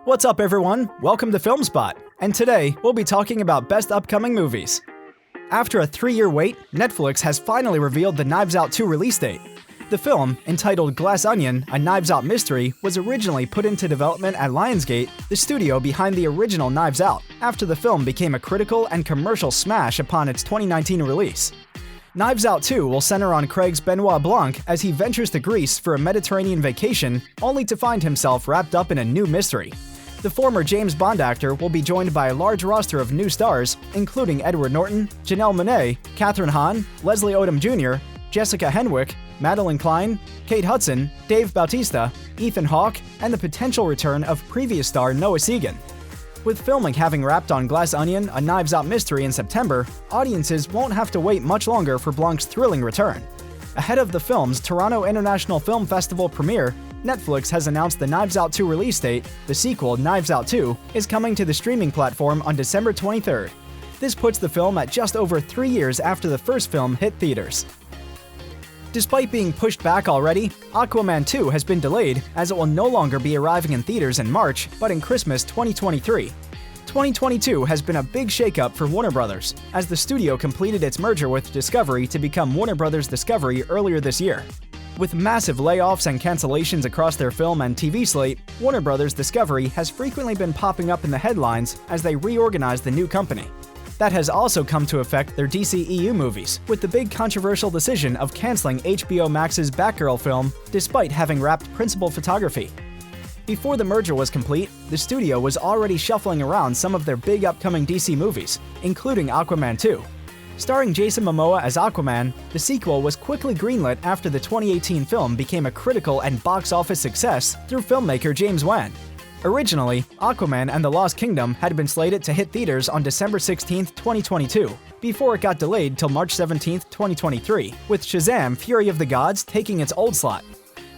What's up, everyone? Welcome to FilmSpot, and today we'll be talking about best upcoming movies. After a 3-year wait, Netflix has finally revealed the Knives Out 2 release date. The film, entitled Glass Onion: A Knives Out Mystery, was originally put into development at Lionsgate, the studio behind the original Knives Out, after the film became a critical and commercial smash upon its 2019 release. Knives Out 2 will center on Craig's Benoit Blanc as he ventures to Greece for a Mediterranean vacation, only to find himself wrapped up in a new mystery. The former James Bond actor will be joined by a large roster of new stars, including Edward Norton, Janelle Monáe, Kathryn Hahn, Leslie Odom Jr., Jessica Henwick, Madeline Klein, Kate Hudson, Dave Bautista, Ethan Hawke, and the potential return of previous star Noah Segan. With filming having wrapped on Glass Onion: A Knives Out Mystery in September, audiences won't have to wait much longer for Blanc's thrilling return. Ahead of the film's Toronto International Film Festival premiere, Netflix has announced the Knives Out 2 release date. The sequel, Knives Out 2, is coming to the streaming platform on December 23rd. This puts the film at just over 3 years after the first film hit theaters. Despite being pushed back already, Aquaman 2 has been delayed as it will no longer be arriving in theaters in March, but in Christmas 2023. 2022 has been a big shakeup for Warner Bros., as the studio completed its merger with Discovery to become Warner Bros. Discovery earlier this year. With massive layoffs and cancellations across their film and TV slate, Warner Bros. Discovery has frequently been popping up in the headlines as they reorganize the new company. That has also come to affect their DCEU movies, with the big controversial decision of canceling HBO Max's Batgirl film despite having wrapped principal photography. Before the merger was complete, the studio was already shuffling around some of their big upcoming DC movies, including Aquaman 2. Starring Jason Momoa as Aquaman, the sequel was quickly greenlit after the 2018 film became a critical and box office success through filmmaker James Wan. Originally, Aquaman and the Lost Kingdom had been slated to hit theaters on December 16, 2022, before it got delayed till March 17, 2023, with Shazam: Fury of the Gods taking its old slot.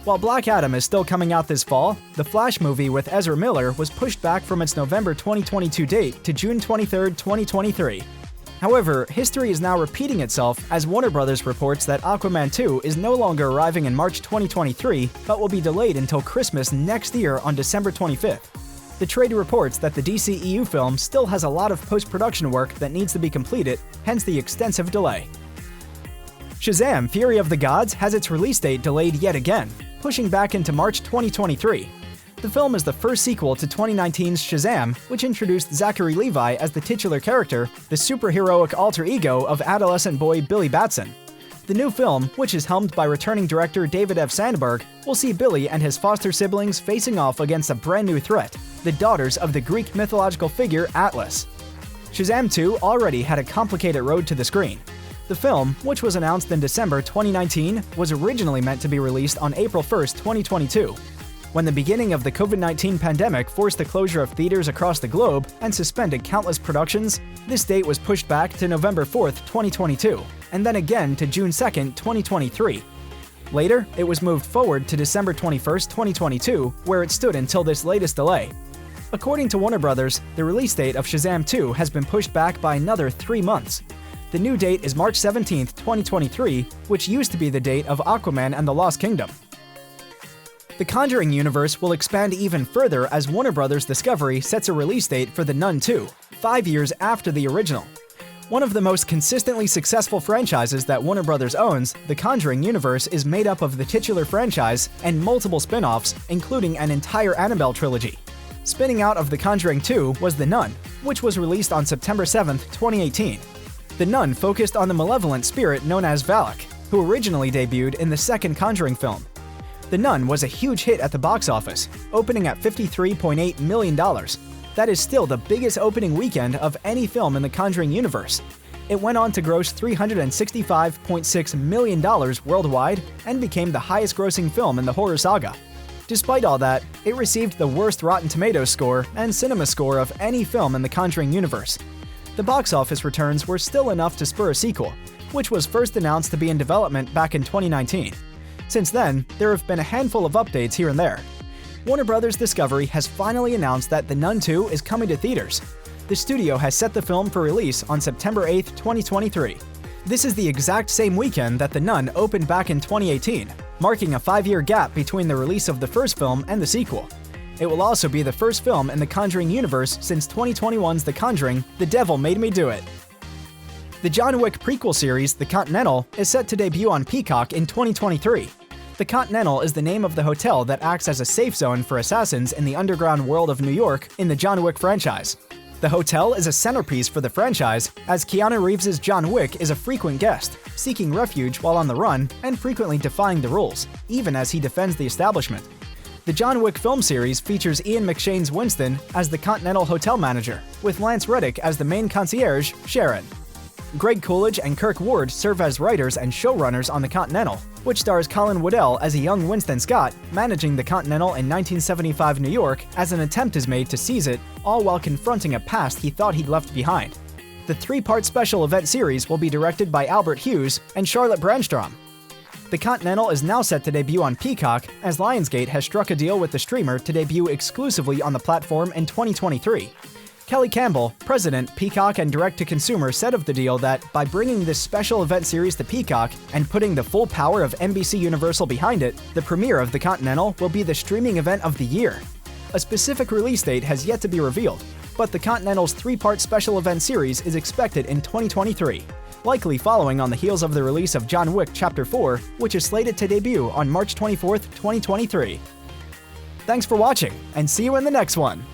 While Black Adam is still coming out this fall, the Flash movie with Ezra Miller was pushed back from its November 2022 date to June 23, 2023. However, history is now repeating itself as Warner Bros. Reports that Aquaman 2 is no longer arriving in March 2023, but will be delayed until Christmas next year on December 25th. The trade reports that the DCEU film still has a lot of post-production work that needs to be completed, hence the extensive delay. Shazam: Fury of the Gods has its release date delayed yet again, pushing back into March 2023. The film is the first sequel to 2019's Shazam, which introduced Zachary Levi as the titular character, the superheroic alter ego of adolescent boy Billy Batson. The new film, which is helmed by returning director David F. Sandberg, will see Billy and his foster siblings facing off against a brand new threat, the daughters of the Greek mythological figure Atlas. Shazam 2 already had a complicated road to the screen. The film, which was announced in December 2019, was originally meant to be released on April 1, 2022. When the beginning of the COVID-19 pandemic forced the closure of theaters across the globe and suspended countless productions, this date was pushed back to November 4, 2022, and then again to June 2, 2023. Later, it was moved forward to December 21, 2022, where it stood until this latest delay. According to Warner Bros., the release date of Shazam 2 has been pushed back by another 3 months. The new date is March 17, 2023, which used to be the date of Aquaman and the Lost Kingdom. The Conjuring universe will expand even further as Warner Bros. Discovery sets a release date for The Nun 2, 5 years after the original. One of the most consistently successful franchises that Warner Bros. Owns, the Conjuring universe is made up of the titular franchise and multiple spin-offs, including an entire Annabelle trilogy. Spinning out of The Conjuring 2 was The Nun, which was released on September 7, 2018. The Nun focused on the malevolent spirit known as Valak, who originally debuted in the second Conjuring film. The Nun was a huge hit at the box office, opening at $53.8 million. That is still the biggest opening weekend of any film in the Conjuring universe. It went on to gross $365.6 million worldwide and became the highest-grossing film in the horror saga. Despite all that, it received the worst Rotten Tomatoes score and cinema score of any film in the Conjuring universe. The box office returns were still enough to spur a sequel, which was first announced to be in development back in 2019. Since then, there have been a handful of updates here and there. Warner Bros. Discovery has finally announced that The Nun 2 is coming to theaters. The studio has set the film for release on September 8, 2023. This is the exact same weekend that The Nun opened back in 2018, marking a 5-year gap between the release of the first film and the sequel. It will also be the first film in the Conjuring universe since 2021's The Conjuring: The Devil Made Me Do It. The John Wick prequel series, The Continental, is set to debut on Peacock in 2023. The Continental is the name of the hotel that acts as a safe zone for assassins in the underground world of New York in the John Wick franchise. The hotel is a centerpiece for the franchise, as Keanu Reeves' John Wick is a frequent guest, seeking refuge while on the run and frequently defying the rules, even as he defends the establishment. The John Wick film series features Ian McShane's Winston as the Continental hotel manager, with Lance Reddick as the main concierge, Sharon. Greg Coolidge and Kirk Ward serve as writers and showrunners on The Continental, which stars Colin Waddell as a young Winston Scott managing the Continental in 1975 New York as an attempt is made to seize it, all while confronting a past he thought he'd left behind. The three-part special event series will be directed by Albert Hughes and Charlotte Brandstrom. The Continental is now set to debut on Peacock, as Lionsgate has struck a deal with the streamer to debut exclusively on the platform in 2023. Kelly Campbell, president, Peacock and direct-to-consumer, said of the deal that by bringing this special event series to Peacock and putting the full power of NBC Universal behind it, the premiere of The Continental will be the streaming event of the year. A specific release date has yet to be revealed, but The Continental's three-part special event series is expected in 2023, likely following on the heels of the release of John Wick Chapter 4, which is slated to debut on March 24th, 2023. Thanks for watching, and see you in the next one!